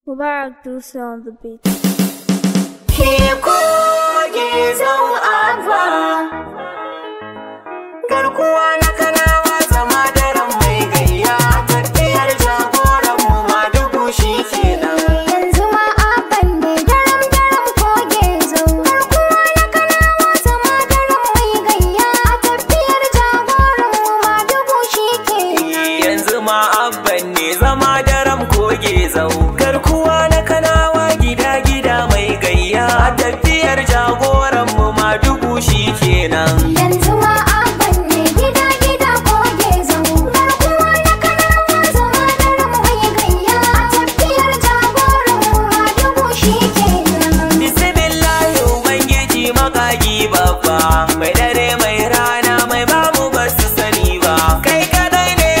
Mubarak Dutse on the beat. Garkuwa na Kanawa zama daren mai gayya, tafiyar jagoran mu Madugu shi kenan. Yanzu ma abban ne daram koge zau. Garkuwa na Kanawa zama daren mai gayya, tafiyar jagoran mu Madugu shi kenan. Yanzu ma abban ne zama daren koge zau. Garkuwa na Kanawa gida mai gayya, tafiyar jagoran mu Madugu shi kenan. Yanzu ma abban ne gida koge zau. Garkuwa na Kanawa zama daren mai gayya, tafiyar jagoran mu Madugu shi kenan. Bismillahi Ubangiji makagi babba, mai dare mai rana mai bamu basu sani ba. Kai kadai ne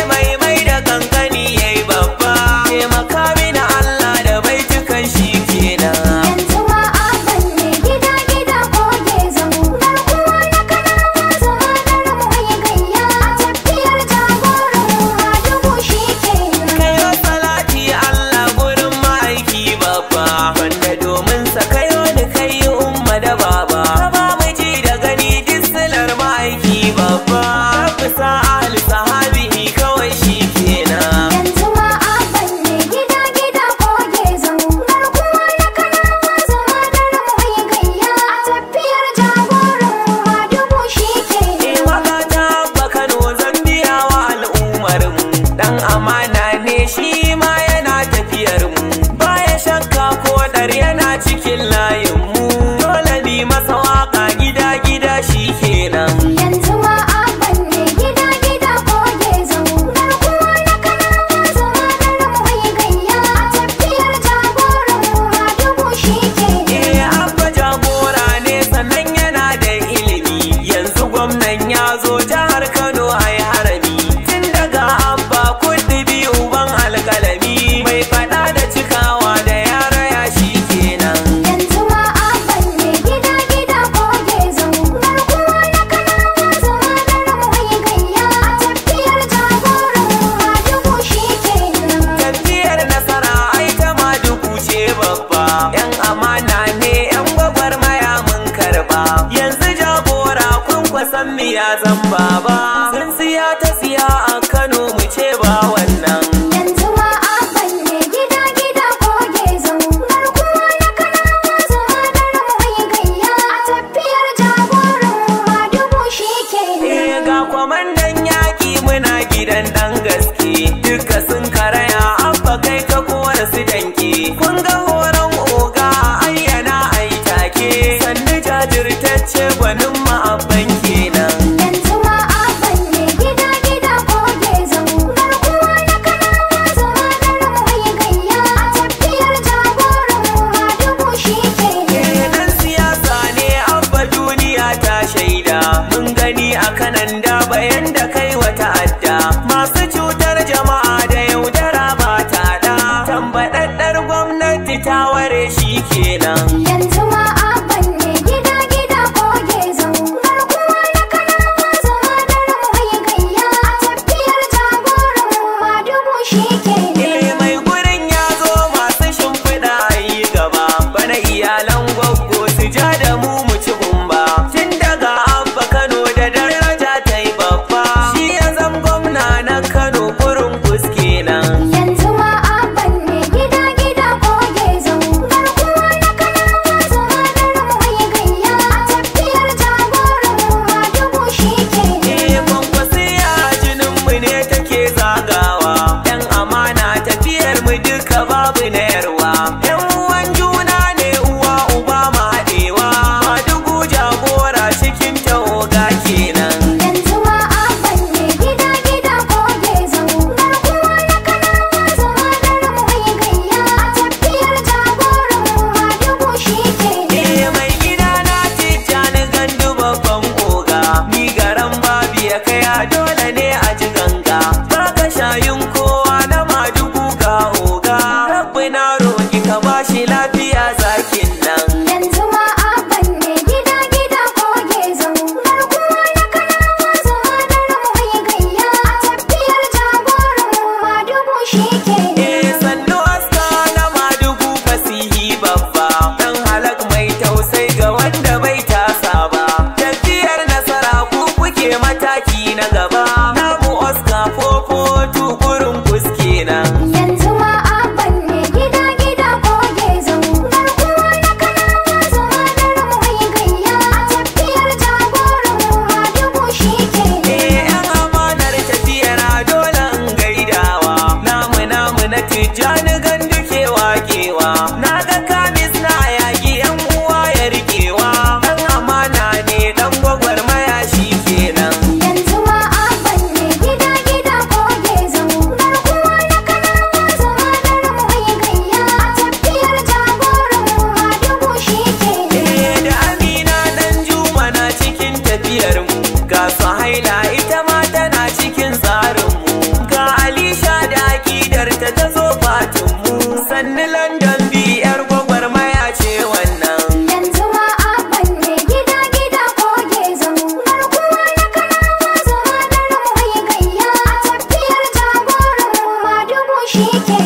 mai da kankani yayi babba, taimaka mini Allah da baitukan shi kenan. Yanzu ma abban ne gida koge zau. Garkuwa na Kanawa zama daren mai gayya, tafiyar jagoran mu Madugu shi kenan. Kayo salati Allah gurin ma'aiki babba, wanda domin sa kayo ni kai umma da baba. Ka ba mu ji da gani disilar ma'aiki babba, rabbi sa'al sahabihi kawai shi kenan. Yanzu ma abban ne gida koge zau. Garkuwa na Kanawa zama daren mai gayya, tafiyar jagoran mu Madugu shi kenan. Waka ta Abba Kano zan biya wa al'ummar mu, dan amana ne shi ma yana tafiyar mu, baya shakka ko dar yana cikin layin mu, dole bi masa waka gida shi kenan. Yanzu ma abban ne gida koge zau. Garkuwa na Kanawa zama daren mai gayya, tafiyar jagoran mu Madugu shi kenan. Abba jagora ne sannan yana da ilimi, yanzu gwamnan ya zo jihar Kano ai harami, tun daga Abba Kuddubi uban alkalami, mai fada da cikawa da yara ya shi kenan. Yanzu ma abban ne gida koge zau. Garkuwa na Kanawa zama daren mai gayya, tafiyar jagoran mu Madugu shi kenan. Tafiyar nasara ai ta Madugu ce babba, yan amana ne yan gwagwarmaya mun karba, yanzu jagora kwankwason mu ya zan baba, sun siya ta siya a Kano mu ce ba wannan. Yanzu ma abban ne gida koge zau. Garkuwa na Kanawa zama daren mai gayya, tafiyar jagoran mu Madugu shi kenan. Ga kwamandan yaƙi muna gidan ɗan gaske, duka sun karaya Abba kai ka kora su danke, kun ga horon oga ayyana ai take, sannu jajirtacce gwanin ma'abban kenan. Yanzu ma abban ne gida koge zau. Garkuwa na Kanawa zama daren mai gayya, tafiyar jagoran mu Madugu shi kenan. Dan siyasa ne Abba duniya ta shaida, mun gani a kanan da bayan da kai wata adda, masu cutar jama'a da yaudara ba ta da, tambaɗaɗɗar gwamnati ta ware shi kenan. Yanzu ma abban ne gida koge zau. Garkuwa na Kanawa zama daren mai gayya, tafiyar jagoran mu Madugu shi kenan. Mai gurin ya zo masu shimfiɗa a yi gaba, bana iyalan gwaggo su ja da mu ci gumba, tun daga Abba Kano da daraja ta yi babba, shi ya zam gwamna na Kano gurin kenan. Yanzu ma abban ne gida koge zau. Garkuwa na Kanawa zama daren mai gayya, tafiyar jagoran mu Madugu shi kenan. Kwankwasiya jinin mu ne take zagawa, yan amana tafiyar mu duka babu na yarwa, yan uwan juna ne uwa uba ma haɗewa, Madugu jagora cikin tawoga kenan. Yanzu ma abban ne gida koge zau. Garkuwa na Kanawa zama daren mai gayya, tafiyar jagoran mu Madugu shi kenan. Mai gida na Tijjani Gandu babban oga, ni garan babu ya kaya dole ne a ji ganga, baka shayin kowa na Madugu ga oga, rabbi na dambi yar gwagwarmaya ce wannan. Yanzu ma abban ne gida ko gezau. Garkuwa na kanawa zama daren mai gayya. A tafiyar jagoran mu Madugu shi ke.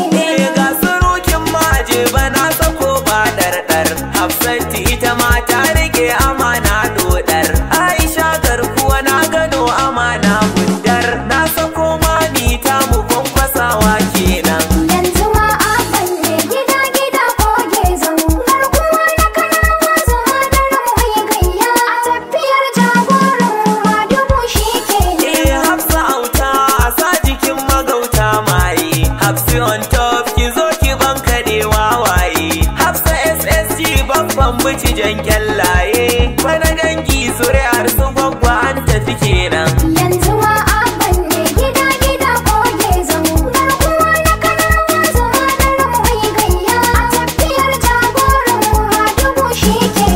Ga surukin maje bana sako ba ɗarɗar. Hafsatu ita ma ta rike amana dodar. Aisha garkuwa na gano amana gundar. Na sako mami ta mu kwankwasawa kenan. Yanzu ma abban ne gida ko gezau. Garkuwa na kanawa zama daren mai gayya. A tafiyar jagoran mu Madugu shi ke. Hafsa auta a sa jikin magauta maye. Hafsi on top ki zo ki bankaɗe wawaye. Hafsa SSG babban bici jan kyallaye. Bana dangi zuri'ar su gwaggwa an tafi kenan. Yanzu ma abban ne gida ko gezau. Garkuwa na kanawa zama daren mai gayya. A tafiyar jagoran mu Madugu shi ke.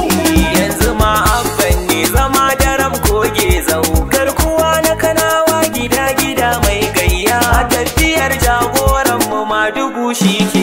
Yanzu ma abban ne zama daram koge zau. Garkuwa na kanawa gida mai gayya. A tafiyar jagoran mu Madugu shi ke.